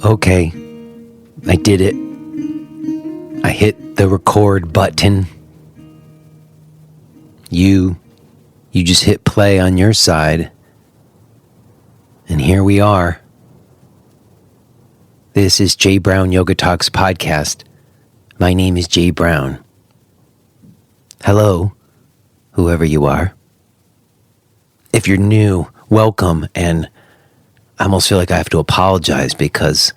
Okay, I did it. I hit the record button. You just hit play on your side. And here we are. This is Jay Brown Yoga Talks podcast. My name is Jay Brown. Hello, whoever you are. If you're new, welcome, and I almost feel like I have to apologize because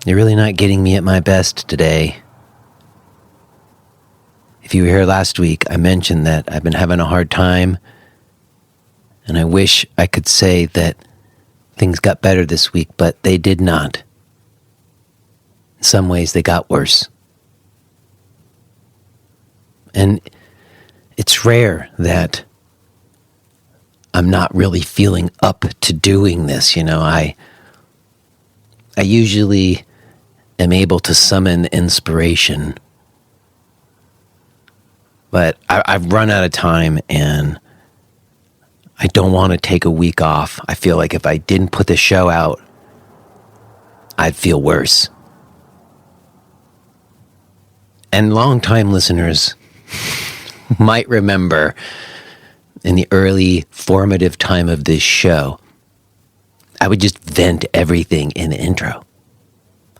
you're really not getting me at my best today. If you were here last week, I mentioned that I've been having a hard time, and I wish I could say that things got better this week, but they did not. In some ways, they got worse. And it's rare that I'm not really feeling up to doing this. I usually am able to summon inspiration, but I've run out of time and I don't want to take a week off. I feel like if I didn't put the show out, I'd feel worse. And longtime listeners might remember in the early formative time of this show, I would just vent everything in the intro.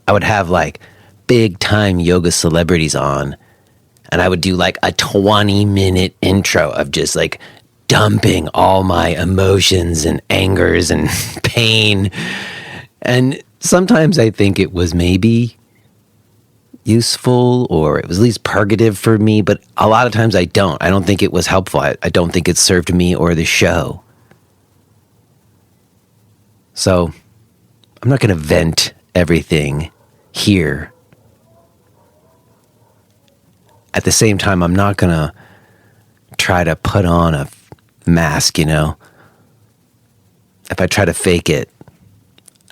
I would have big time yoga celebrities on, and I would do a 20-minute intro of just dumping all my emotions and angers and pain. And sometimes I think it was maybe useful, or it was at least purgative for me, but a lot of times I don't think it was helpful. I don't think it served me or the show. So I'm not going to vent everything here. At the same time, I'm not going to try to put on a mask, If I try to fake it,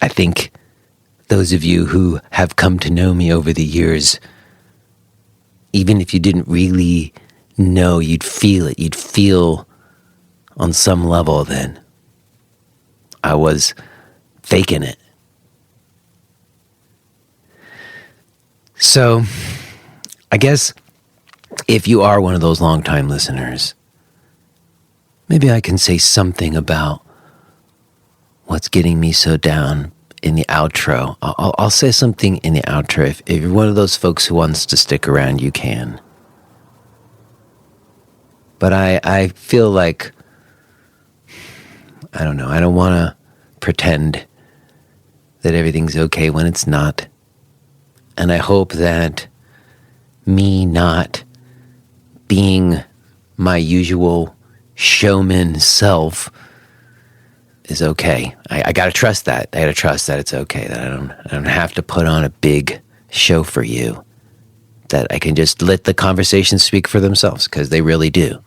I think those of you who have come to know me over the years, even if you didn't really know, you'd feel it. You'd feel on some level that I was faking it. So, I guess if you are one of those longtime listeners, maybe I can say something about what's getting me so down in the outro. I'll say something in the outro. If you're one of those folks who wants to stick around, you can. But I feel like, I don't know, I don't want to pretend that everything's okay when it's not. And I hope that me not being my usual showman self is okay. I gotta trust that. I gotta trust that it's okay. That I don't have to put on a big show for you. That I can just let the conversations speak for themselves, because they really do.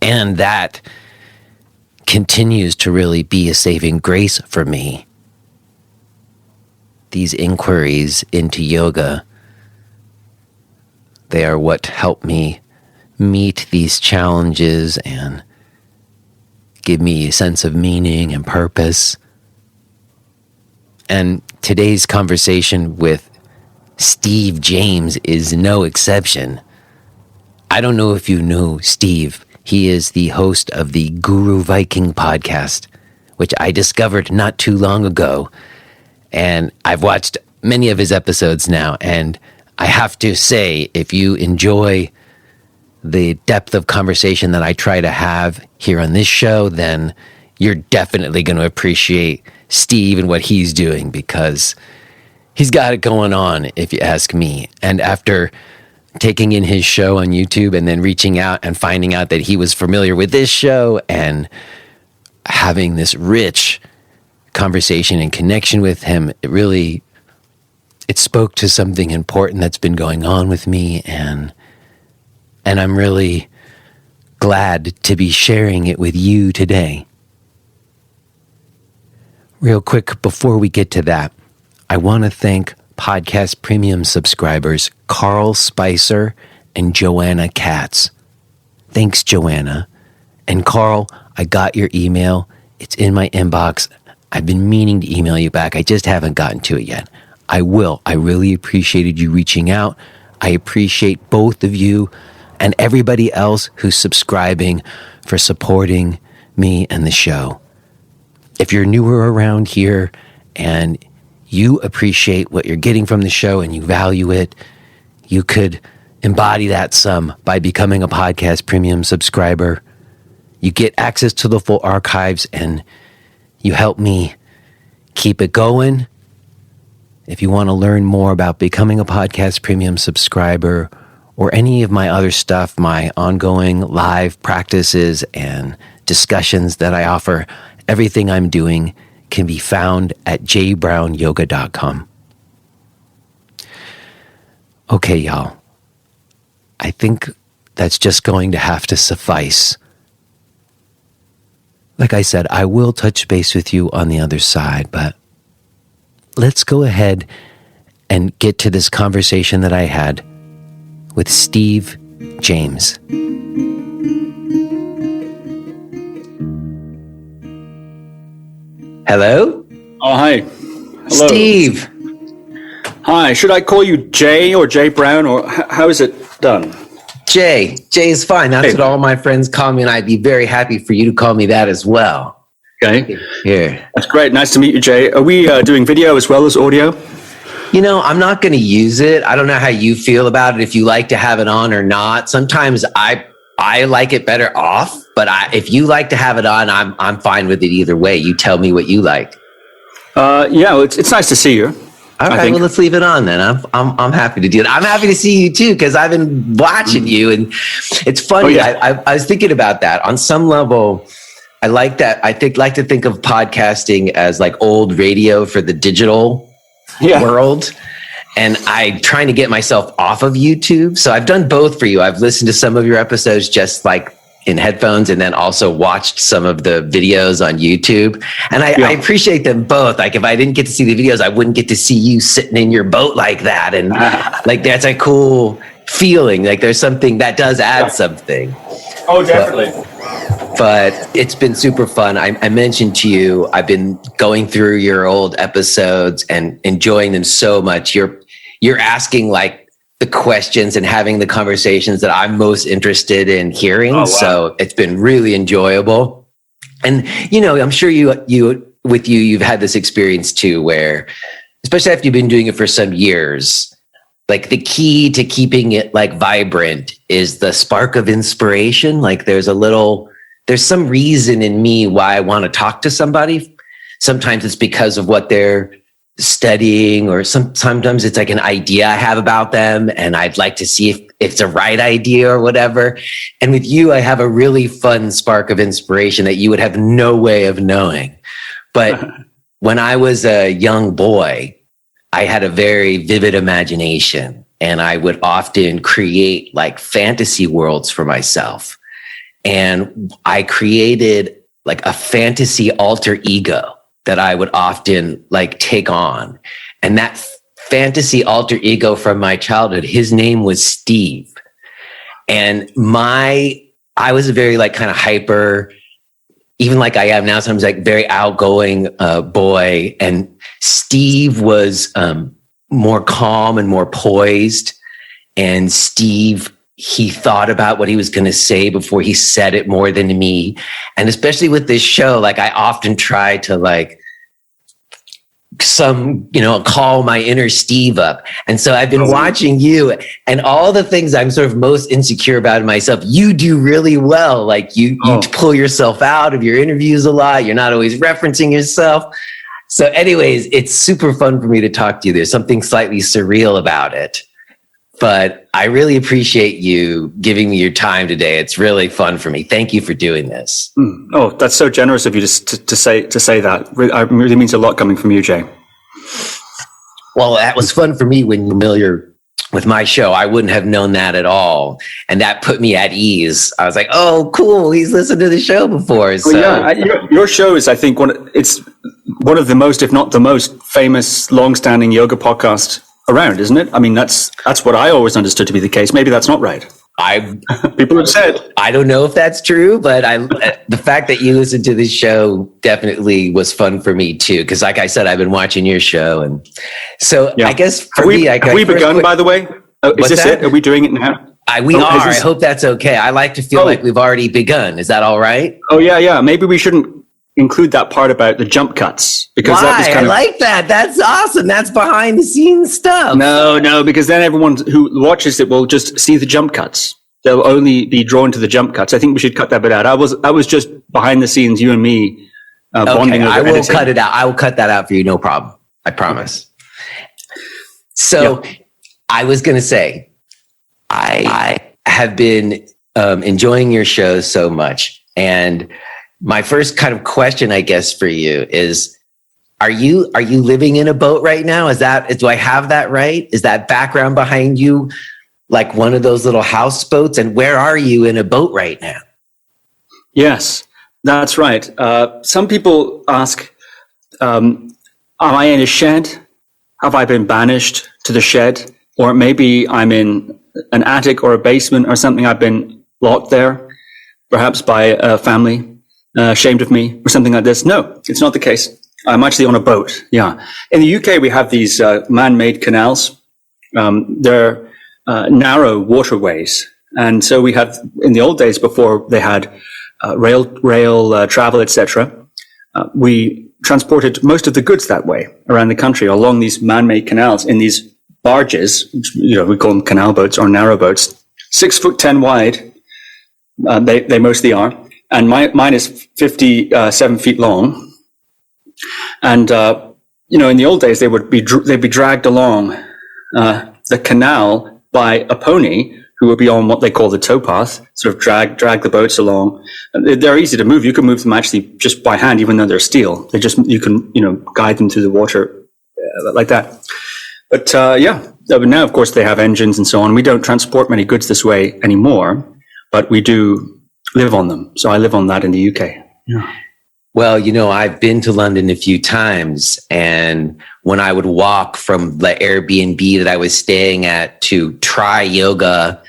And that continues to really be a saving grace for me. These inquiries into yoga, they are what help me meet these challenges and give me a sense of meaning and purpose. And today's conversation with Steve James is no exception. I don't know if you know Steve. He is the host of the Guru Viking Podcast, which I discovered not too long ago. And I've watched many of his episodes now. And I have to say, if you enjoy the depth of conversation that I try to have here on this show, then you're definitely going to appreciate Steve and what he's doing, because he's got it going on, if you ask me. And after taking in his show on YouTube and then reaching out and finding out that he was familiar with this show and having this rich conversation and connection with him, it spoke to something important that's been going on with me, and I'm really glad to be sharing it with you today. Real quick, before we get to that, I want to thank podcast premium subscribers Carl Spicer and Joanna Katz. Thanks, Joanna. And Carl, I got your email. It's in my inbox. I've been meaning to email you back. I just haven't gotten to it yet. I will. I really appreciated you reaching out. I appreciate both of you and everybody else who's subscribing for supporting me and the show. If you're newer around here and you appreciate what you're getting from the show and you value it, you could embody that some by becoming a podcast premium subscriber. You get access to the full archives and you help me keep it going. If you want to learn more about becoming a podcast premium subscriber or any of my other stuff, my ongoing live practices and discussions that I offer, everything I'm doing can be found at jbrownyoga.com. Okay, y'all. I think that's just going to have to suffice. Like I said, I will touch base with you on the other side, but let's go ahead and get to this conversation that I had with Steve James. Hello? Oh, hi. Hello. Steve. Hi. Should I call you Jay or Jay Brown, or how is it done? Jay. Jay is fine. That's what all my friends call me, and I'd be very happy for you to call me that as well. Okay. Here. That's great. Nice to meet you, Jay. Are we doing video as well as audio? You know, I'm not going to use it. I don't know how you feel about it, if you like to have it on or not. Sometimes I like it better off, but if you like to have it on, I'm fine with it either way. You tell me what you like. Yeah, well, it's nice to see you. All right, well, let's leave it on then. I'm happy to do it. I'm happy to see you too, because I've been watching you, and it's funny. Oh, yeah. I was thinking about that. On some level, I like that. Like to think of podcasting as like old radio for the digital world. And I'm trying to get myself off of YouTube. So I've done both for you. I've listened to some of your episodes just like in headphones, and then also watched some of the videos on YouTube. And I appreciate them both. Like if I didn't get to see the videos, I wouldn't get to see you sitting in your boat like that. And like, that's a cool feeling. Like there's something that does add something. Oh, definitely. But it's been super fun. I mentioned to you, I've been going through your old episodes and enjoying them so much. You're asking like the questions and having the conversations that I'm most interested in hearing. Oh, wow. So it's been really enjoyable. And, you know, I'm sure you've had this experience too, where, especially after you've been doing it for some years, like the key to keeping it like vibrant is the spark of inspiration. Like there's some reason in me why I want to talk to somebody. Sometimes it's because of what they're studying, or sometimes it's like an idea I have about them and I'd like to see if it's a right idea or whatever. And with you, I have a really fun spark of inspiration that you would have no way of knowing. But when I was a young boy, I had a very vivid imagination, and I would often create like fantasy worlds for myself. And I created like a fantasy alter ego that I would often like take on. And that fantasy alter ego from my childhood, his name was Steve. And I was a very like kind of hyper, even like I am now, sometimes like very outgoing boy. And Steve was more calm and more poised. And Steve, he thought about what he was going to say before he said it more than me. And especially with this show, like I often try to like call my inner Steve up. And so I've been watching you, and all the things I'm sort of most insecure about in myself, you do really well. Like you pull yourself out of your interviews a lot. You're not always referencing yourself. So anyways, it's super fun for me to talk to you. There's something slightly surreal about it. But I really appreciate you giving me your time today. It's really fun for me. Thank you for doing this. Oh, that's so generous of you to say that. It really means a lot coming from you, Jay. Well, that was fun for me when you're familiar with my show. I wouldn't have known that at all. And that put me at ease. I was like, oh, cool. He's listened to the show before. So your show is, I think, it's one of the most, if not the most famous, long-standing yoga podcast around, isn't it? I mean, that's what I always understood to be the case. Maybe that's not right. People have said. I don't know if that's true, but the fact that you listen to this show definitely was fun for me too. Because, like I said, I've been watching your show, and so I guess for me, have we begun? By the way, is this it? Are we doing it now? We are. I hope that's okay. I like to feel like we've already begun. Is that all right? Oh yeah. Maybe we shouldn't include that part about the jump cuts because that was I like that. That's awesome. That's behind the scenes stuff. No, because then everyone who watches it will just see the jump cuts. They'll only be drawn to the jump cuts. I think we should cut that bit out. I was just behind the scenes, you and me bonding over editing. I will cut it out. I will cut that out for you. No problem. I promise. So I was going to say, I have been enjoying your show so much. And my first kind of question, I guess, for you is, are you living in a boat right now? Do I have that right? Is that background behind you like one of those little houseboats? And where are you in a boat right now? Yes, that's right. Some people ask, am I in a shed? Have I been banished to the shed? Or maybe I'm in an attic or a basement or something. I've been locked there, perhaps by a family. Ashamed of me or something like this. No, it's not the case. I'm actually on a boat. Yeah. In the UK, we have these man-made canals. They're narrow waterways. And so we had, in the old days before they had rail travel, etc., we transported most of the goods that way around the country along these man-made canals in these barges, which, we call them canal boats or narrow boats, 6'10" wide. They mostly are. And mine is 57 feet long. And, in the old days, they'd be dragged along, the canal by a pony who would be on what they call the towpath, sort of drag the boats along. They're easy to move. You can move them actually just by hand, even though they're steel. You can guide them through the water like that. But, now, of course, they have engines and so on. We don't transport many goods this way anymore, but we do live on them. So I live on that in the UK. Yeah. Well, I've been to London a few times, and when I would walk from the Airbnb that I was staying at to try yoga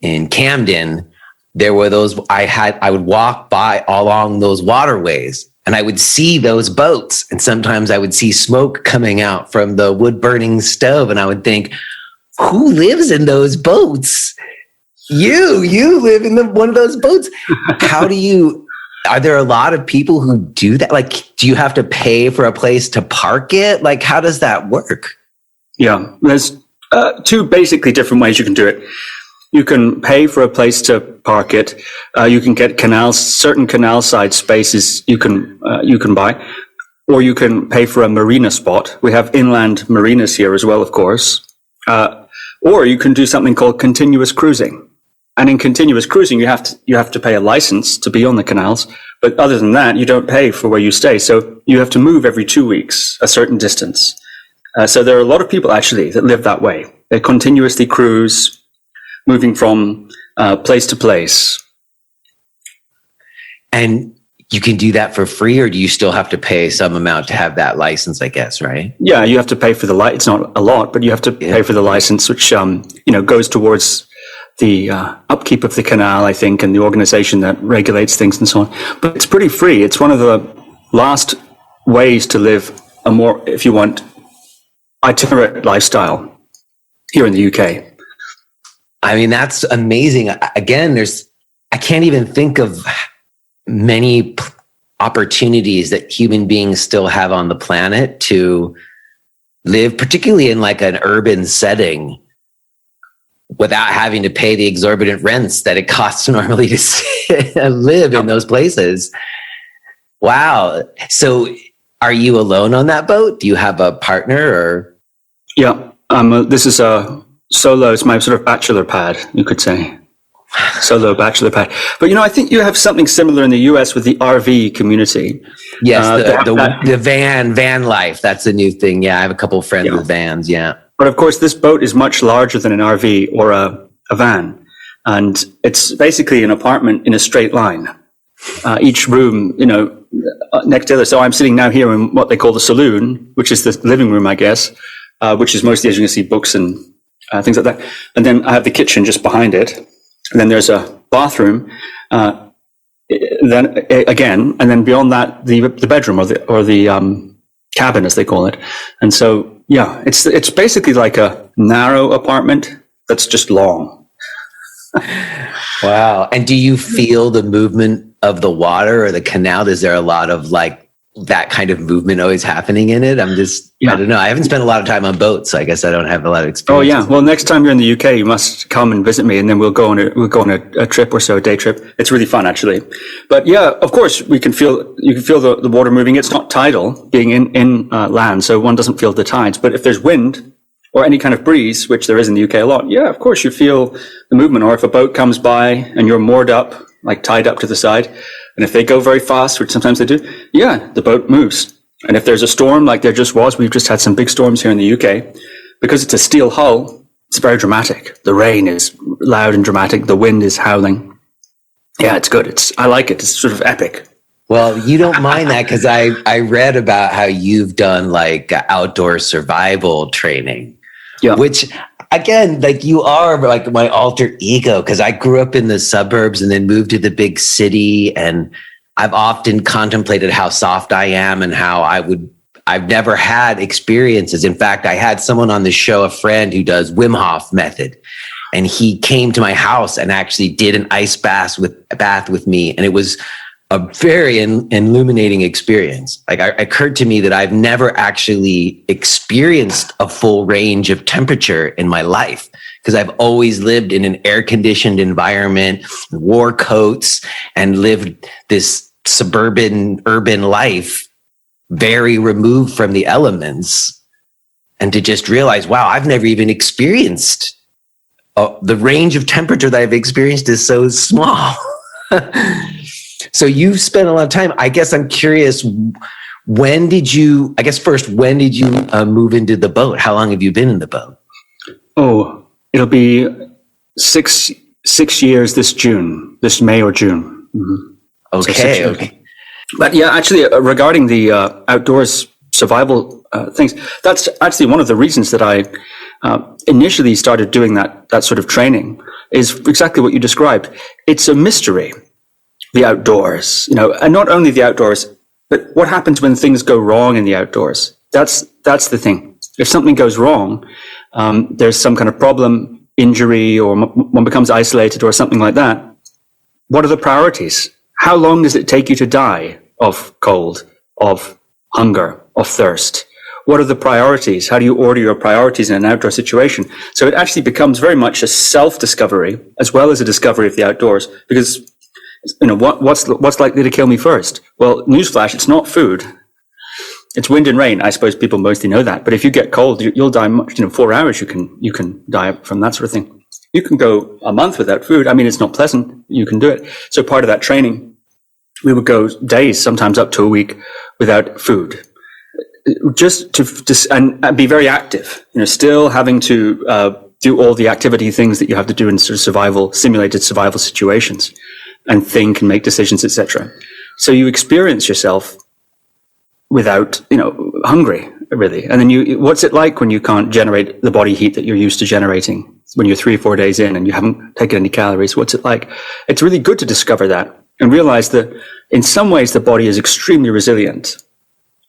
in Camden, there were I would walk by along those waterways, and I would see those boats, and sometimes I would see smoke coming out from the wood burning stove, and I would think, who lives in those boats? You live in one of those boats. Are there a lot of people who do that? Like, do you have to pay for a place to park it? Like, how does that work? Yeah, there's two basically different ways you can do it. You can pay for a place to park it. You can get certain canal side spaces you can buy, or you can pay for a marina spot. We have inland marinas here as well, of course. Or you can do something called continuous cruising. And in continuous cruising, you have to pay a license to be on the canals. But other than that, you don't pay for where you stay. So you have to move every 2 weeks, a certain distance. So there are a lot of people actually that live that way. They continuously cruise, moving from place to place. And you can do that for free, or do you still have to pay some amount to have that license, I guess, right? Yeah, you have to pay for the license. It's not a lot, but you have to pay for the license, which goes towards the upkeep of the canal, I think, and the organization that regulates things and so on. But it's pretty free. It's one of the last ways to live a more, if you want, itinerant lifestyle here in the UK. I mean, that's amazing. Again, I can't even think of many opportunities that human beings still have on the planet to live, particularly in like an urban setting, without having to pay the exorbitant rents that it costs normally to live in those places. Wow. So are you alone on that boat? Do you have a partner or? Yeah. This is a solo. It's my sort of bachelor pad, you could say. Solo bachelor pad. But, I think you have something similar in the US with the RV community. Yes. The van life. That's a new thing. Yeah. I have a couple of friends with vans. Yeah. But of course, this boat is much larger than an RV or a van. And it's basically an apartment in a straight line. Each room, next to the other. So I'm sitting now here in what they call the saloon, which is the living room, I guess, which is mostly, as you can see, books and things like that. And then I have the kitchen just behind it. And then there's a bathroom. Then again, and then beyond that, the bedroom or the cabin, as they call it. And so, yeah, it's basically like a narrow apartment that's just long. Wow. And do you feel the movement of the water or the canal? Is there a lot of like that kind of movement always happening in it? I don't know. I haven't spent a lot of time on boats, so I guess I don't have a lot of experience. Oh yeah. Well, next time you're in the UK, you must come and visit me, and then we'll go on a trip or so, a day trip. It's really fun, actually. But yeah, of course, you can feel the water moving. It's not tidal, being in land, so one doesn't feel the tides. But if there's wind or any kind of breeze, which there is in the UK a lot, yeah, of course you feel the movement. Or if a boat comes by and you're moored up, like tied up to the side, and if they go very fast, which sometimes they do, yeah, the boat moves. And if there's a storm, like there just was, we've just had some big storms here in the UK, because it's a steel hull, it's very dramatic. The rain is loud and dramatic. The wind is howling. Yeah, it's good. I like it. It's sort of epic. Well, you don't mind that, because I read about how you've done like outdoor survival training, which again, like you are like my alter ego, because I grew up in the suburbs and then moved to the big city. And I've often contemplated how soft I am and how I've never had experiences. In fact, I had someone on the show, a friend who does Wim Hof Method, and he came to my house and actually did an ice bath with me. And it was a very illuminating experience. Like, it occurred to me that I've never actually experienced a full range of temperature in my life, because I've always lived in an air-conditioned environment, wore coats, and lived this suburban, urban life very removed from the elements. And to just realize, wow, I've never even experienced the range of temperature that I've experienced is so small. So you've spent a lot of time. I guess I'm curious, when did you move into the boat? How long have you been in the boat? Oh, it'll be six years this May or June. Mm-hmm. Okay. So but yeah, actually, regarding the outdoors survival things, that's actually one of the reasons that I initially started doing that sort of training, is exactly what you described. It's a mystery, the outdoors, and not only the outdoors, but what happens when things go wrong in the outdoors. That's the thing. If something goes wrong, there's some kind of problem, injury, or one becomes isolated or something like that. What are the priorities? How long does it take you to die of cold, of hunger, of thirst? What are the priorities? How do you order your priorities in an outdoor situation? So it actually becomes very much a self-discovery as well as a discovery of the outdoors, because what's likely to kill me first? Well, newsflash, it's not food. It's wind and rain. I suppose people mostly know that. But if you get cold, you'll die much. 4 hours, you can die from that sort of thing. You can go a month without food. I mean, it's not pleasant. You can do it. So part of that training, we would go days, sometimes up to a week, without food, just and be very active. Still having to do all the activity things that you have to do in sort of simulated survival situations, and think and make decisions, etc. So you experience yourself without, hungry, really. And then what's it like when you can't generate the body heat that you're used to generating when you're 3 or 4 days in and you haven't taken any calories? What's it like? It's really good to discover that and realize that in some ways the body is extremely resilient,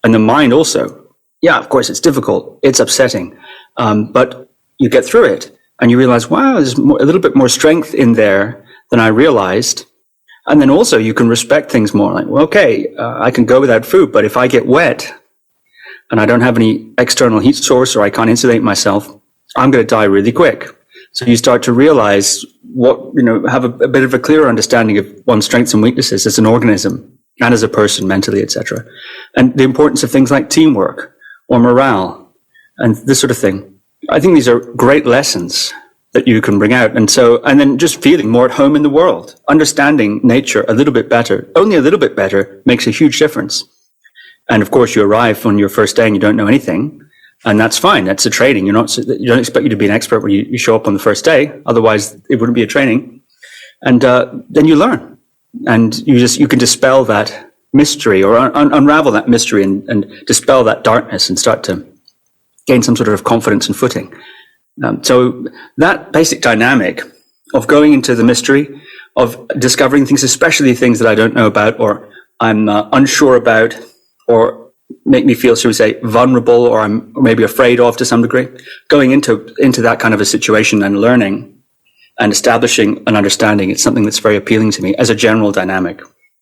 and the mind also. Yeah, of course, it's difficult. It's upsetting. But you get through it and you realize, wow, there's a little bit more strength in there than I realized. And then also you can respect things more, like, well, okay, I can go without food, but if I get wet and I don't have any external heat source, or I can't insulate myself, I'm going to die really quick. So you start to realize have a bit of a clearer understanding of one's strengths and weaknesses as an organism and as a person, mentally, etc. And the importance of things like teamwork or morale and this sort of thing. I think these are great lessons that you can bring out. And then just feeling more at home in the world, understanding nature a little bit better, only a little bit better, makes a huge difference. And of course, you arrive on your first day and you don't know anything, and that's fine. That's a training. You don't expect you to be an expert when you show up on the first day. Otherwise, it wouldn't be a training. And then you learn, and you can dispel that mystery, or unravel that mystery, and dispel that darkness, and start to gain some sort of confidence and footing. So that basic dynamic of going into the mystery, of discovering things, especially things that I don't know about or I'm unsure about, or make me feel, shall we say, vulnerable, or I'm maybe afraid of to some degree, going into that kind of a situation and learning and establishing an understanding, it's something that's very appealing to me as a general dynamic.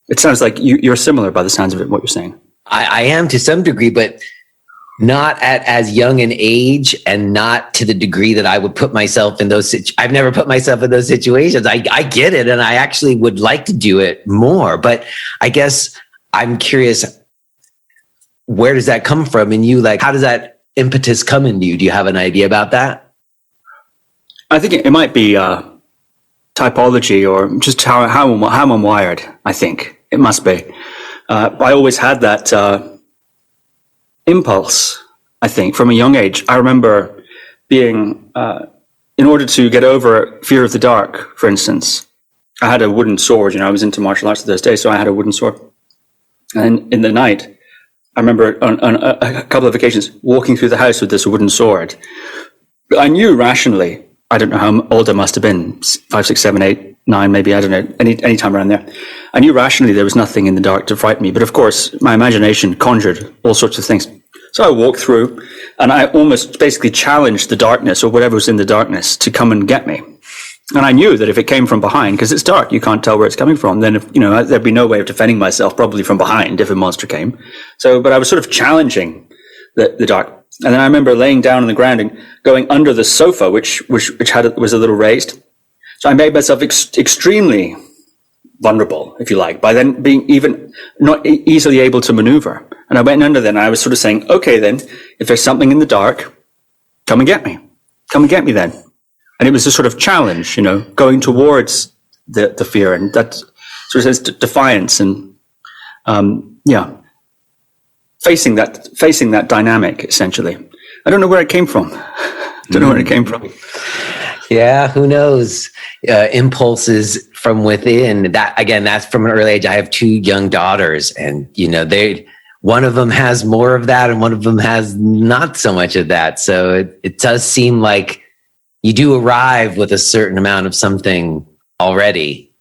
It sounds like you're similar by the sounds of it, what you're saying. I am to some degree, but not at as young an age and not to the degree that I would put myself in those I've never put myself in those situations. I get it, and I actually would like to do it more, but I guess I'm curious, where does that come from in you? Like, how does that impetus come into you? Do you have an idea about that? I think it might be typology, or just how I'm wired. I think it must be. I always had that impulse, I think, from a young age. I remember being, in order to get over fear of the dark, for instance, I had a wooden sword. I was into martial arts those days, so I had a wooden sword. And in the night, I remember on a couple of occasions walking through the house with this wooden sword. I knew rationally, I don't know how old I must have been, 5, 6, 7, 8, 9, maybe, I don't know, any time around there. I knew rationally there was nothing in the dark to frighten me, but of course, my imagination conjured all sorts of things. So I walked through, and I almost basically challenged the darkness, or whatever was in the darkness, to come and get me. And I knew that if it came from behind, because it's dark, you can't tell where it's coming from, then there'd be no way of defending myself, probably from behind, if a monster came. So, but I was sort of challenging the dark. And then I remember laying down on the ground and going under the sofa, which was a little raised. So I made myself extremely vulnerable, if you like, by then being even not easily able to maneuver. And I went under then, and I was sort of saying, okay, then, if there's something in the dark, come and get me. Come and get me then. And it was a sort of challenge, going towards the fear, and that sort of says defiance, and facing that dynamic, essentially. I don't know where it came from. Yeah, who knows? Impulses from within. That, again, that's from an early age. I have 2 young daughters, and one of them has more of that, and one of them has not so much of that. So it does seem like you do arrive with a certain amount of something already,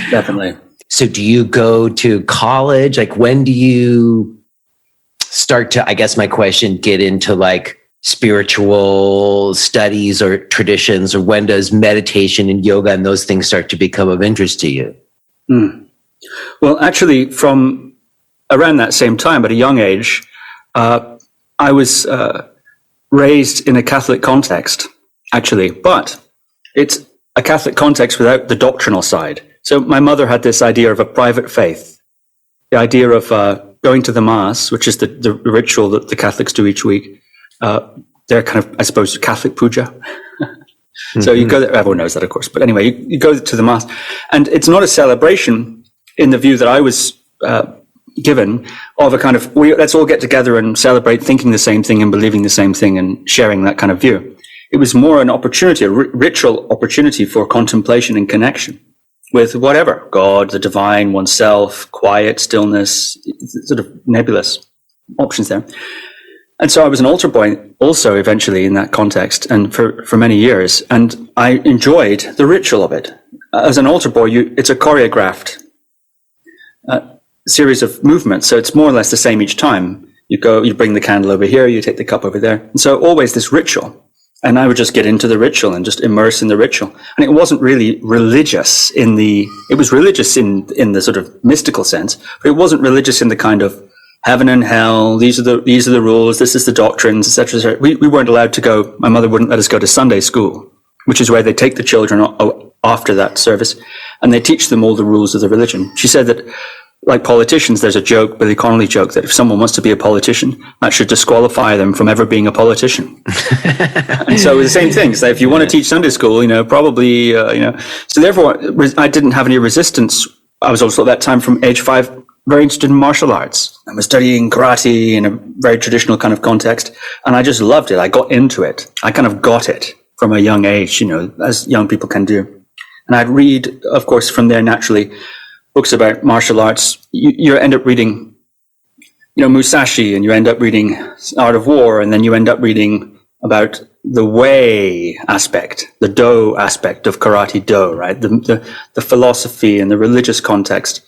Definitely. So do you go to college? Like, when do you start to, I guess my question, get into like spiritual studies or traditions, or when does meditation and yoga and those things start to become of interest to you? Well, actually, from around that same time, at a young age, I was raised in a Catholic context, actually, but it's a Catholic context without the doctrinal side. So my mother had this idea of a private faith, the idea of going to the Mass, which is the ritual that the Catholics do each week. They're kind of, I suppose, Catholic puja. So you go there, everyone knows that, of course. But anyway, you go to the Mass, and it's not a celebration in the view that I was given of a kind of, let's all get together and celebrate thinking the same thing and believing the same thing and sharing that kind of view. It was more an opportunity, a ritual opportunity for contemplation and connection with whatever, God, the divine, oneself, quiet, stillness, sort of nebulous options there. And so I was an altar boy also eventually in that context, and for many years, and I enjoyed the ritual of it. As an altar boy, it's a choreographed series of movements, so it's more or less the same each time. You bring the candle over here, you take the cup over there, and so always this ritual. And I would just get into the ritual and just immerse in the ritual. And it wasn't really religious it was religious in the sort of mystical sense, but it wasn't religious in the kind of heaven and hell, these are the rules, this is the doctrines, etc., etc. We weren't allowed to go, my mother wouldn't let us go to Sunday school, which is where they take the children after that service, and they teach them all the rules of the religion. She said that, like politicians, there's a joke, Billy Connolly joke, that if someone wants to be a politician, that should disqualify them from ever being a politician. And so the same thing. So if you want to teach Sunday school, probably, so therefore I didn't have any resistance. I was also at that time from age 5 very interested in martial arts. I was studying karate in a very traditional kind of context, and I just loved it. I got into it. I kind of got it from a young age, as young people can do. And I'd read, of course, from there naturally, books about martial arts. You end up reading, Musashi, and you end up reading Art of War, and then you end up reading about the way aspect, the do aspect of karate do, right? The philosophy and the religious context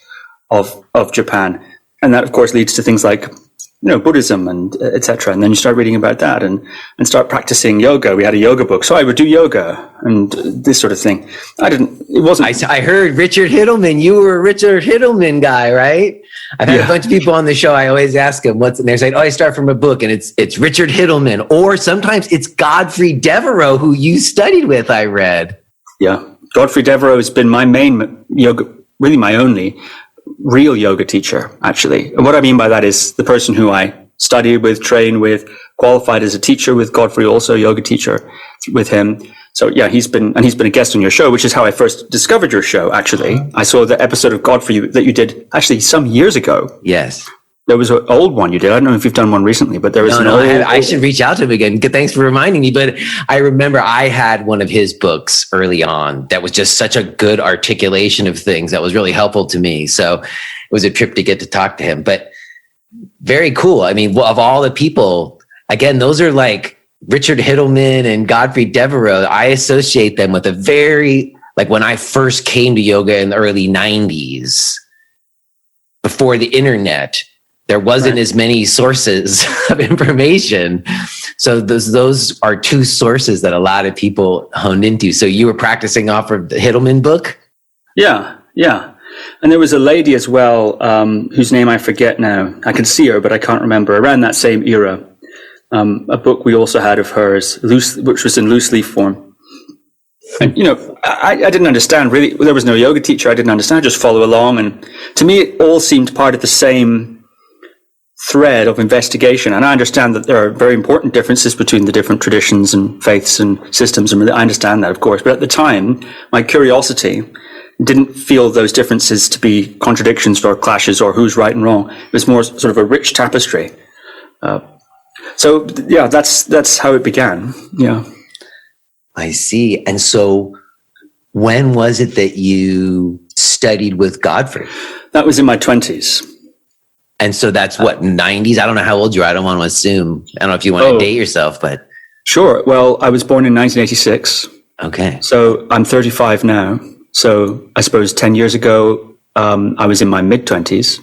of Japan. And that, of course, leads to things like, Buddhism and etc. And then you start reading about that and start practicing yoga. We had a yoga book. So I would do yoga and this sort of thing. I heard Richard Hittleman. You were a Richard Hittleman guy, right? I've had a bunch of people on the show. I always ask them and they're saying, I start from a book, and it's Richard Hittleman, or sometimes it's Godfrey Devereaux, who you studied with, I read. Yeah. Godfrey Devereaux has been my main yoga, really my only real yoga teacher, actually. And what I mean by that is the person who I studied with, trained with, qualified as a teacher with Godfrey, also a yoga teacher with him. So yeah, he's been a guest on your show, which is how I first discovered your show, actually. I saw the episode of Godfrey that you did actually some years ago. Yes. There was an old one you did. I don't know if you've done one recently, but there was I should reach out to him again. Thanks for reminding me. But I remember I had one of his books early on that was just such a good articulation of things that was really helpful to me. So it was a trip to get to talk to him. But very cool. I mean, of all the people, again, those are like Richard Hittleman and Godfrey Devereaux. I associate them with when I first came to yoga in the early 90s, before the internet, there wasn't as many sources of information. So those are two sources that a lot of people honed into. So you were practicing off of the Hittleman book? Yeah. And there was a lady as well, whose name I forget now. I can see her, but I can't remember. Around that same era, a book we also had of hers, which was in loose leaf form. And, I didn't understand really. There was no yoga teacher. I didn't understand. I just follow along. And to me, it all seemed part of the same thread of investigation. And I understand that there are very important differences between the different traditions and faiths and systems. And I understand that, of course. But at the time, my curiosity didn't feel those differences to be contradictions or clashes or who's right and wrong. It was more sort of a rich tapestry. So yeah, that's how it began. Yeah. I see. And so when was it that you studied with Godfrey? That was in my 20s. And so that's 90s? I don't know how old you are. I don't want to assume. I don't know if you want to date yourself, but. Sure. Well, I was born in 1986. Okay. So I'm 35 now. So I suppose 10 years ago, I was in my mid-20s.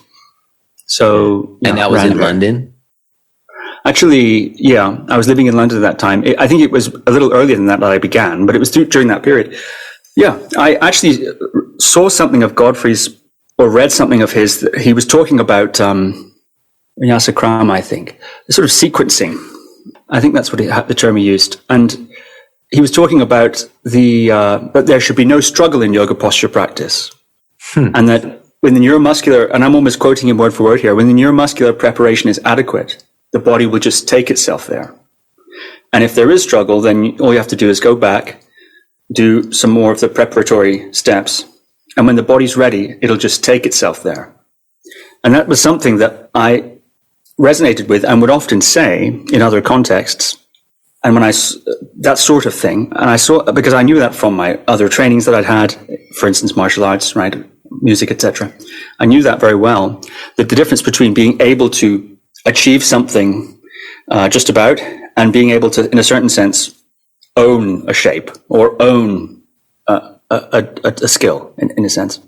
So. And that was in London? Actually, yeah, I was living in London at that time. I think it was a little earlier than that I began, but it was during that period. Yeah, I actually saw something of Godfrey's, or read something of his. That he was talking about Vinyasa Krama, I think, the sort of sequencing. I think that's what the term he used. And he was talking about that there should be no struggle in yoga posture practice. And that when the neuromuscular, and I'm almost quoting him word for word here, when the neuromuscular preparation is adequate, the body will just take itself there. And if there is struggle, then all you have to do is go back, do some more of the preparatory steps. And when the body's ready, it'll just take itself there. And that was something that I resonated with and would often say in other contexts. And that sort of thing. And I saw, because I knew that from my other trainings that I'd had, for instance, martial arts, right, music, etc. I knew that very well, that the difference between being able to achieve something just about and being able to, in a certain sense, own a shape or own a skill, in a sense.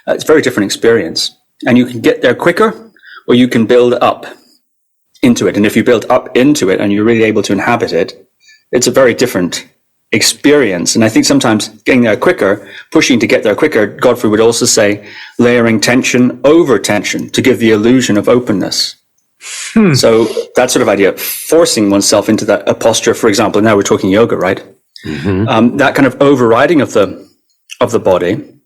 It's a very different experience. And you can get there quicker, or you can build up into it. And if you build up into it and you're really able to inhabit it, it's a very different experience. And I think sometimes getting there quicker, pushing to get there quicker, Godfrey would also say, layering tension over tension to give the illusion of openness. So that sort of idea, forcing oneself into a posture, for example, now we're talking yoga, right? Mm-hmm. That kind of overriding of the body,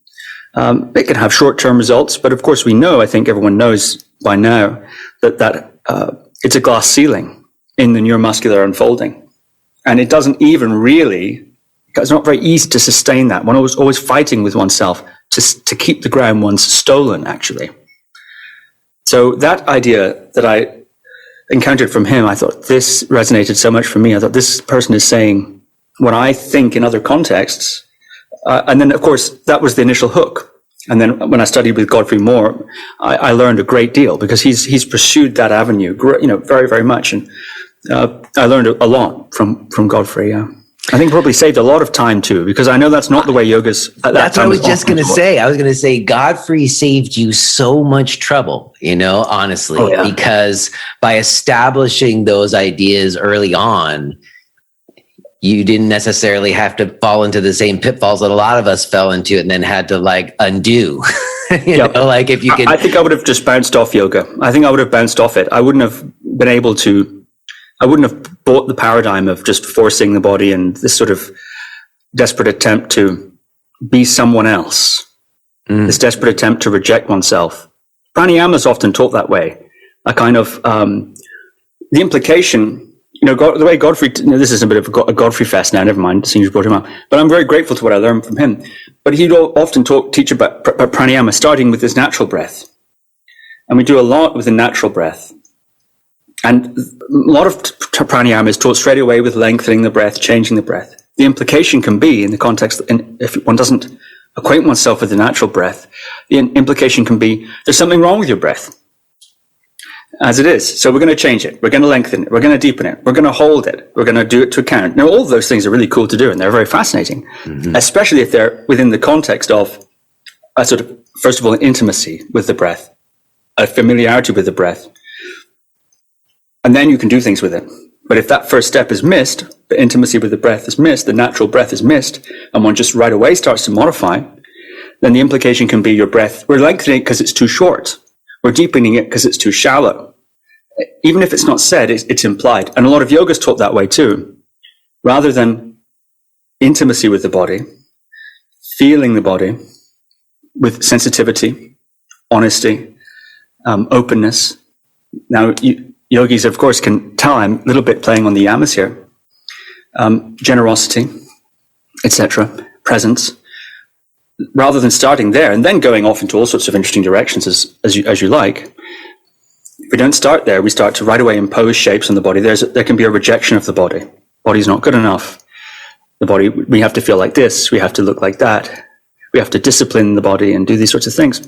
it can have short-term results, but of course we know, I think everyone knows by now, that it's a glass ceiling in the neuromuscular unfolding. And it doesn't even really, it's not very easy to sustain that. One was always fighting with oneself to keep the ground once stolen, actually. So that idea that I encountered from him, I thought this resonated so much for me. I thought this person is saying what I think in other contexts. And then, of course, that was the initial hook. And then when I studied with Godfrey more, I learned a great deal because he's pursued that avenue, very, very much. And I learned a lot from Godfrey. Yeah. I think probably saved a lot of time too, because I know that's not the way yoga's at that That's what time I was just going to say. I was going to say Godfrey saved you so much trouble, honestly, because by establishing those ideas early on, you didn't necessarily have to fall into the same pitfalls that a lot of us fell into and then had to undo. Like if you could. I think I would have just bounced off yoga. I think I would have bounced off it. I wouldn't have been able to. I wouldn't have bought the paradigm of just forcing the body and this sort of desperate attempt to be someone else. This desperate attempt to reject oneself. Pranayama is often taught that way. A kind of the implication, the way Godfrey. This is a bit of a Godfrey fest now. Never mind, since you brought him up. But I'm very grateful to what I learned from him. But he'd often teach about pranayama, starting with his natural breath, and we do a lot with the natural breath. And a lot of pranayama is taught straight away with lengthening the breath, changing the breath. The implication can be, in the context, if one doesn't acquaint oneself with the natural breath, the implication can be, there's something wrong with your breath, as it is. So we're going to change it. We're going to lengthen it. We're going to deepen it. We're going to hold it. We're going to do it to account. Now, all of those things are really cool to do, and they're very fascinating, especially if they're within the context of a sort of, first of all, an intimacy with the breath, a familiarity with the breath. And then you can do things with it. But if that first step is missed, the intimacy with the breath is missed, the natural breath is missed, and one just right away starts to modify, then the implication can be your breath, we're lengthening it because it's too short. We're deepening it because it's too shallow. Even if it's not said, it's implied. And a lot of yoga's taught that way too. Rather than intimacy with the body, feeling the body with sensitivity, honesty, openness. Now, yogis, of course, can tell I'm a little bit playing on the yamas here. Generosity, etc., presence. Rather than starting there and then going off into all sorts of interesting directions as you like, if we don't start there, we start to right away impose shapes on the body. There can be a rejection of the body. Body's not good enough. The body, we have to feel like this. We have to look like that. We have to discipline the body and do these sorts of things.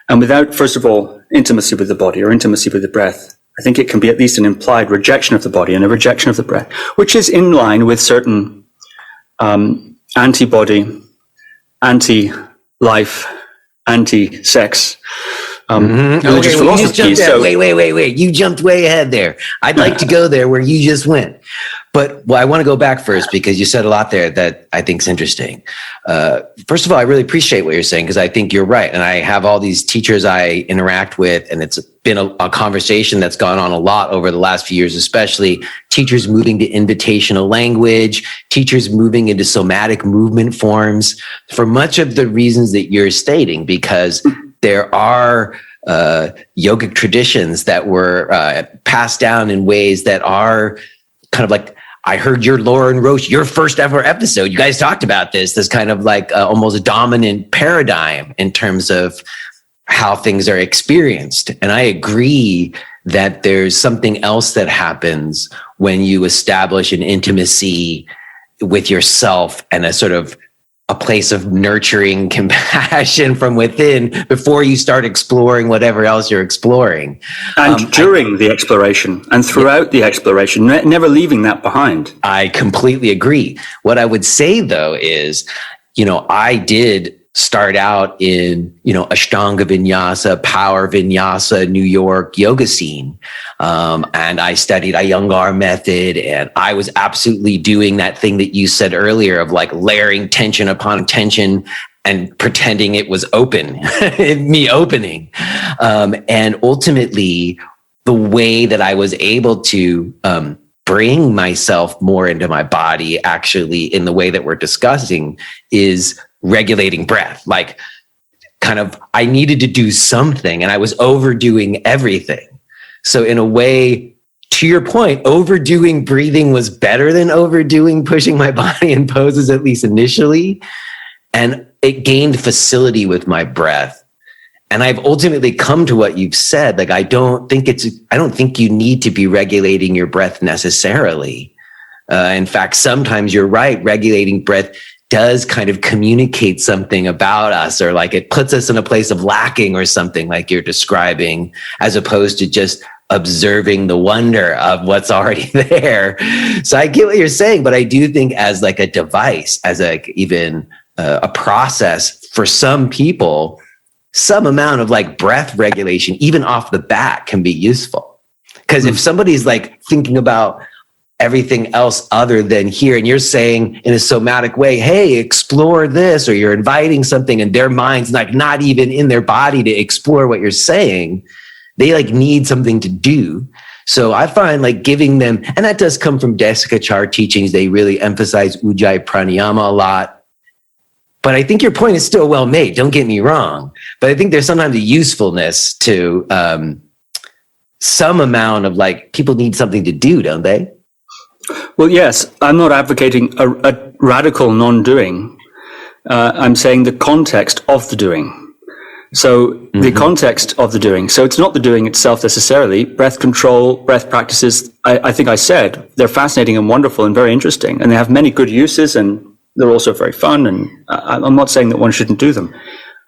And without, first of all, intimacy with the body or intimacy with the breath, I think it can be at least an implied rejection of the body and a rejection of the breath, which is in line with certain anti-body, anti-life, anti-sex religious philosophies. Wait. You jumped way ahead there. I'd like to go there where you just went. But I want to go back first because you said a lot there that I think is interesting. First of all, I really appreciate what you're saying because I think you're right. And I have all these teachers I interact with, and it's been a conversation that's gone on a lot over the last few years, especially teachers moving to invitational language, teachers moving into somatic movement forms for much of the reasons that you're stating, because there are yogic traditions that were passed down in ways that are kind of like, I heard your Lauren Roche, your first ever episode. You guys talked about this kind of like almost a dominant paradigm in terms of how things are experienced. And I agree that there's something else that happens when you establish an intimacy with yourself and a sort of a place of nurturing compassion from within before you start exploring whatever else you're exploring. And during the exploration and throughout the exploration, never leaving that behind. I completely agree. What I would say though is, I did start out in, Ashtanga Vinyasa, Power Vinyasa, New York yoga scene. And I studied Iyengar method, and I was absolutely doing that thing that you said earlier of like layering tension upon tension and pretending it was open, me opening. And ultimately, the way that I was able to bring myself more into my body, actually, in the way that we're discussing, is regulating breath. Like, kind of, I needed to do something, and I was overdoing everything. So in a way, to your point, overdoing breathing was better than overdoing pushing my body in poses, at least initially. And it gained facility with my breath. And I've ultimately come to what you've said. Like, I don't think you need to be regulating your breath necessarily. In fact, sometimes you're right. Regulating breath does kind of communicate something about us, or like it puts us in a place of lacking or something like you're describing, as opposed to just observing the wonder of what's already there. So I get what you're saying, but I do think as like a device, as like even a process for some people, some amount of like breath regulation, even off the bat, can be useful. Because if somebody's like thinking about everything else other than here, and you're saying in a somatic way, hey, explore this, or you're inviting something and their mind's like not even in their body to explore what you're saying, they like need something to do. So I find like giving them, and that does come from Desikachar teachings. They really emphasize Ujjayi Pranayama a lot. But I think your point is still well made. Don't get me wrong. But I think there's sometimes a usefulness to some amount of like, people need something to do, don't they? Well, yes, I'm not advocating a radical non-doing. I'm saying the context of the doing. So the context of the doing. So it's not the doing itself necessarily. Breath control, breath practices, I think I said, they're fascinating and wonderful and very interesting. And they have many good uses, and they're also very fun. And I'm not saying that one shouldn't do them.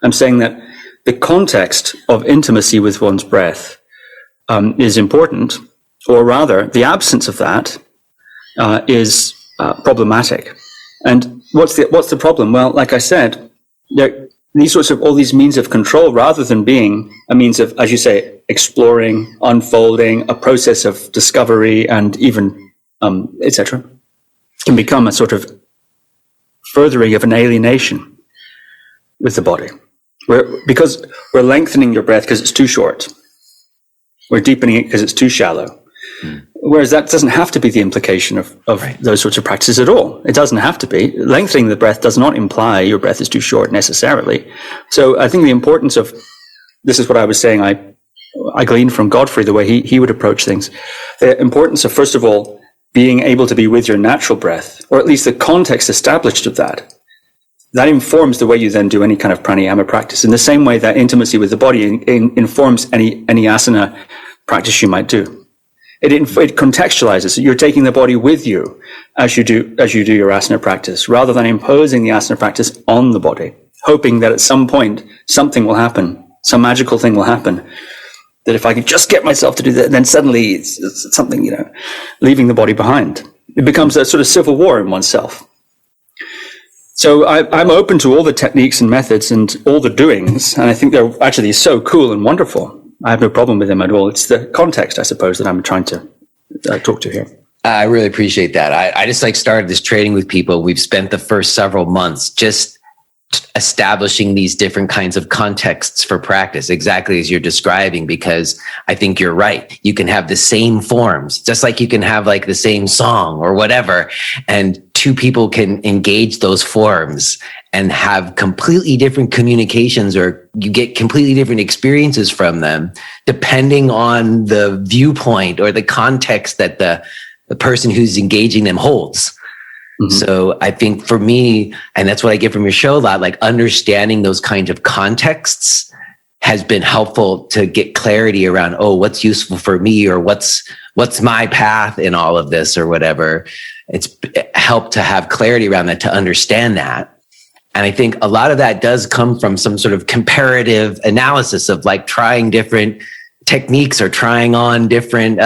I'm saying that the context of intimacy with one's breath is important, or rather, the absence of that is problematic. And what's the problem? Well, like I said, these sorts of all these means of control, rather than being a means of, as you say, exploring, unfolding, a process of discovery, and even etc., can become a sort of furthering of an alienation with the body. Because we're lengthening your breath because it's too short. We're deepening it because it's too shallow. Whereas that doesn't have to be the implication of right. Those sorts of practices at all. It doesn't have to be. Lengthening the breath does not imply your breath is too short necessarily. So I think the importance of, this is what I was saying, I gleaned from Godfrey, the way he would approach things. The importance of, first of all, being able to be with your natural breath, or at least the context established of that. That informs the way you then do any kind of pranayama practice, in the same way that intimacy with the body informs any asana practice you might do. It contextualizes. You're taking the body with you as you do your asana practice, rather than imposing the asana practice on the body, hoping that at some point something will happen, some magical thing will happen. That if I can just get myself to do that, then suddenly it's something, leaving the body behind. It becomes a sort of civil war in oneself. So I'm open to all the techniques and methods and all the doings, and I think they're actually so cool and wonderful. I have no problem with them at all. It's the context, I suppose, that I'm trying to talk to here. I really appreciate that. I just started this training with people. We've spent the first several months just establishing these different kinds of contexts for practice, exactly as you're describing, because I think you're right. You can have the same forms, just like you can have like the same song or whatever, and two people can engage those forms and have completely different communications, or you get completely different experiences from them, depending on the viewpoint or the context that the person who's engaging them holds. Mm-hmm. So I think for me, and that's what I get from your show a lot, like understanding those kinds of contexts has been helpful to get clarity around, what's useful for me, or what's my path in all of this, or whatever. It's helped to have clarity around that, to understand that. And I think a lot of that does come from some sort of comparative analysis of like trying different techniques or trying on different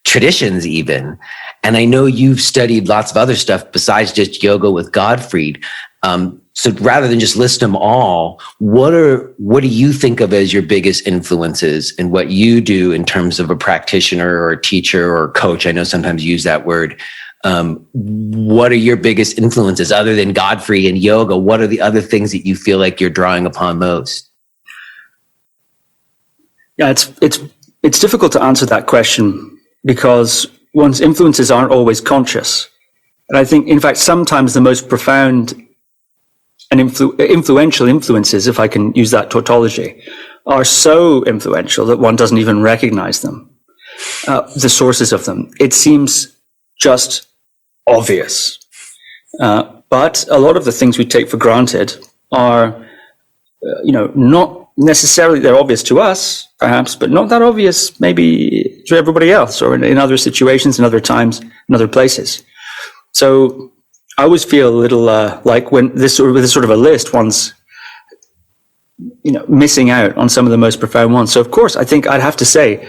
traditions even. And I know you've studied lots of other stuff besides just yoga with Gottfried. So rather than just list them all, what do you think of as your biggest influences in what you do in terms of a practitioner or a teacher or coach? I know sometimes you use that word. What are your biggest influences other than Godfrey and yoga? What are the other things that you feel like you're drawing upon most? Yeah, it's difficult to answer that question because one's influences aren't always conscious. And I think, in fact, sometimes the most profound and influential influences, if I can use that tautology, are so influential that one doesn't even recognize them, the sources of them. It seems just obvious. But a lot of the things we take for granted are, not necessarily, they're obvious to us, perhaps, but not that obvious maybe to everybody else, or in other situations, in other times, in other places. So I always feel a little like when this sort of a list, one's missing out on some of the most profound ones. So of course, I think I'd have to say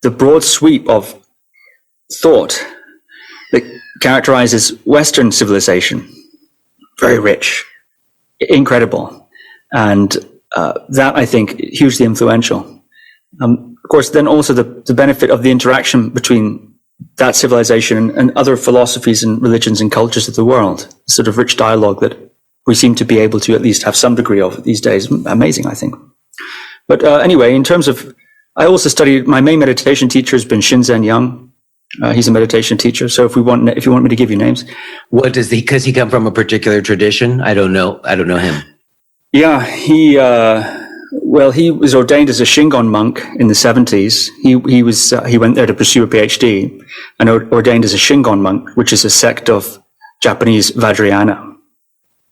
the broad sweep of thought that characterizes Western civilization. Very rich, incredible, and that, I think, hugely influential. Of course, then also the benefit of the interaction between that civilization and other philosophies and religions and cultures of the world, sort of rich dialogue that we seem to be able to at least have some degree of these days. Amazing, I think. But anyway, in terms of, I also studied, my main meditation teacher has been Shinzen Young. He's a meditation teacher. So if you want me to give you names. What does because he come from a particular tradition? I don't know him. Yeah, he was ordained as a Shingon monk in the 70s. He went there to pursue a PhD and ordained as a Shingon monk, which is a sect of Japanese Vajrayana,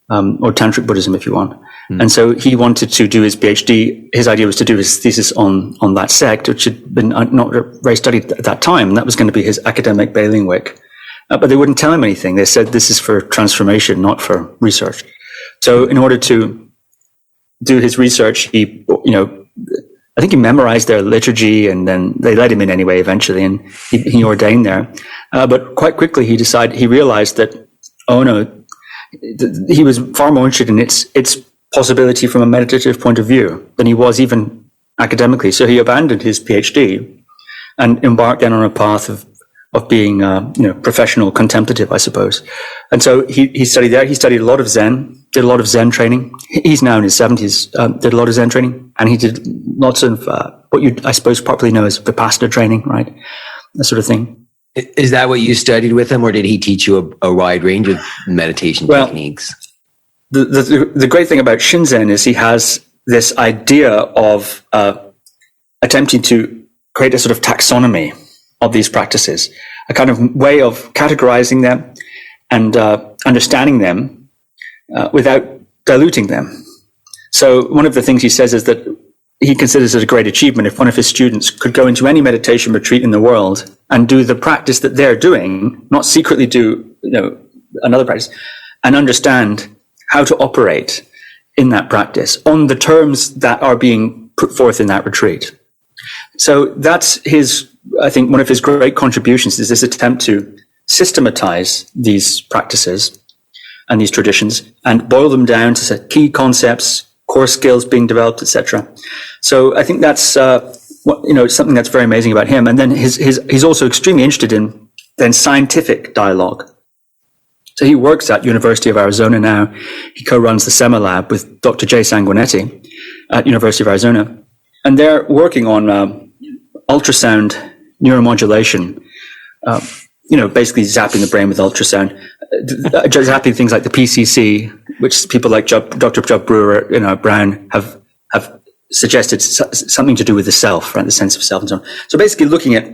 or Tantric Buddhism, if you want. And so he wanted to do his PhD. His idea was to do his thesis on that sect, which had been not very studied at that time. And that was going to be his academic bailiwick. But they wouldn't tell him anything. They said, this is for transformation, not for research. So in order to do his research, I think he memorized their liturgy, and then they let him in anyway eventually, and he ordained there. But quite quickly he realized that, oh no, he was far more interested in its possibility from a meditative point of view than he was even academically. So he abandoned his PhD and embarked then on a path of being, professional contemplative, I suppose. And so he studied there. He studied a lot of Zen, did a lot of Zen training. He's now in his 70s, did a lot of Zen training, and he did lots of what you, I suppose, properly know as Vipassana training, right? That sort of thing. Is that what you studied with him, or did he teach you a wide range of meditation techniques? The great thing about Shinzen is he has this idea of attempting to create a sort of taxonomy of these practices, a kind of way of categorizing them and understanding them without diluting them. So one of the things he says is that he considers it a great achievement if one of his students could go into any meditation retreat in the world and do the practice that they're doing, not secretly do another practice, and understand how to operate in that practice on the terms that are being put forth in that retreat. So that's I think one of his great contributions is this attempt to systematize these practices and these traditions and boil them down to key concepts, core skills being developed, etc. So I think that's something that's very amazing about him. And then he's also extremely interested in then scientific dialogue. So he works at University of Arizona now. He co-runs the SEMA lab with Dr. Jay Sanguinetti at University of Arizona. And they're working on ultrasound neuromodulation, basically zapping the brain with ultrasound, zapping things like the PCC, which people like Dr. Judd Brewer, Brown have suggested something to do with the self, right? The sense of self and so on. So basically looking at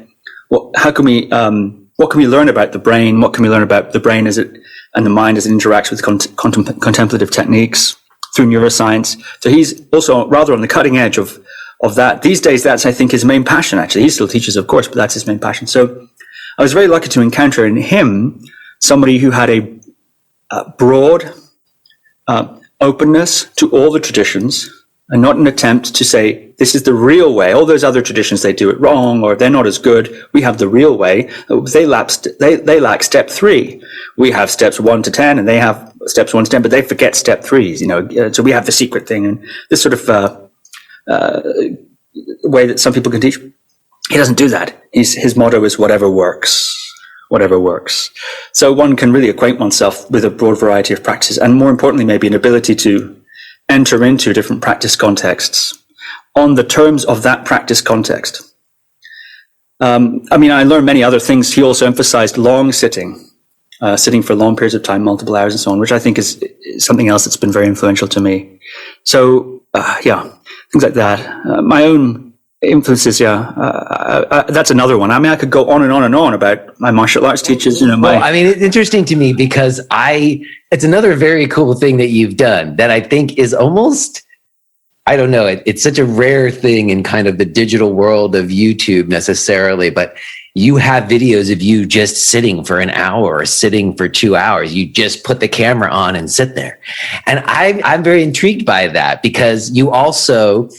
what can we learn about the brain? What can we learn about the brain and the mind as it interacts with contemplative techniques through neuroscience? So he's also rather on the cutting edge of that. These days, that's, I think, his main passion, actually. He still teaches, of course, but that's his main passion. So I was very lucky to encounter in him somebody who had a broad openness to all the traditions, and not an attempt to say, this is the real way. All those other traditions, they do it wrong, or they're not as good. We have the real way. They lack step 3. We have steps 1 to 10, and they have steps 1 to 10, but they forget step 3s, so we have the secret thing, and this sort of way that some people can teach. He doesn't do that. His motto is whatever works. Whatever works. So one can really acquaint oneself with a broad variety of practices, and more importantly, maybe an ability to enter into different practice contexts on the terms of that practice context. I learned many other things. He also emphasized long sitting for long periods of time, multiple hours and so on, which I think is something else that's been very influential to me. So, things like that. My own influences, that's another one. I could go on and on and on about my martial arts teachers. It's interesting to me because it's another very cool thing that you've done that I think is almost, I don't know, it's such a rare thing in kind of the digital world of YouTube necessarily, but you have videos of you just sitting for an hour or sitting for 2 hours. You just put the camera on and sit there. And I'm very intrigued by that because you also,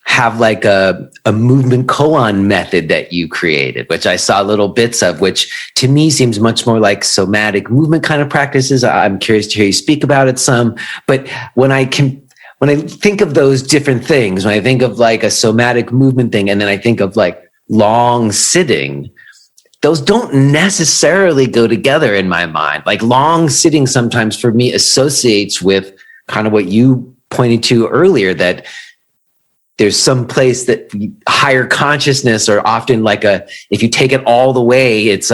have like a movement koan method that you created, which I saw little bits of, which to me seems much more like somatic movement kind of practices. I'm curious to hear you speak about it some. But when I think of those different things, when I think of like a somatic movement thing, and then I think of like long sitting, those don't necessarily go together in my mind. Like long sitting sometimes for me associates with kind of what you pointed to earlier, that there's some place that higher consciousness, or often like if you take it all the way, it's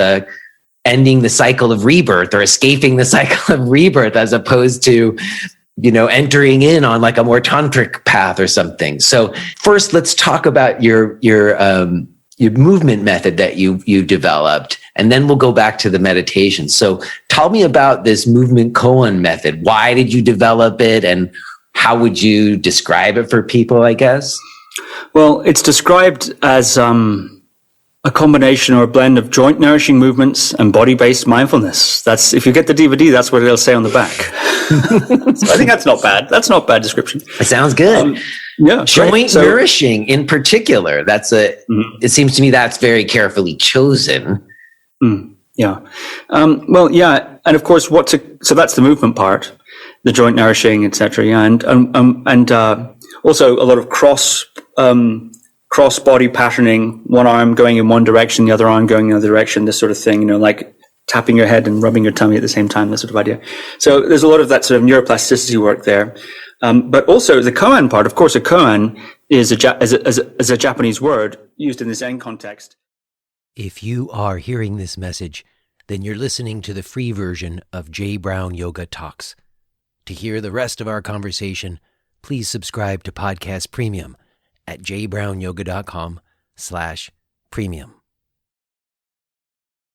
ending the cycle of rebirth or escaping the cycle of rebirth, as opposed to, entering in on like a more tantric path or something. So first, let's talk about your movement method that you developed, and then we'll go back to the meditation. So tell me about this movement koan method. Why did you develop it, and how would you describe it for people, I guess? Well, it's described as a combination or a blend of joint nourishing movements and body-based mindfulness. That's, if you get the DVD, that's what it'll say on the back. So I think that's not bad. That's not a bad description. It sounds good. Yeah, joint nourishing in particular. It seems to me that's very carefully chosen. Yeah. Well, yeah. And of course, so that's the movement part, the joint nourishing, etc. Yeah. And also a lot of cross body patterning, one arm going in one direction, the other arm going in the other direction, this sort of thing, like tapping your head and rubbing your tummy at the same time, that sort of idea. So there's a lot of that sort of neuroplasticity work there. But also the koan part, of course, a koan is a Japanese word used in the Zen context. If you are hearing this message, then you're listening to the free version of J. Brown Yoga Talks. To hear the rest of our conversation, please subscribe to Podcast Premium at jbrownyoga.com/premium.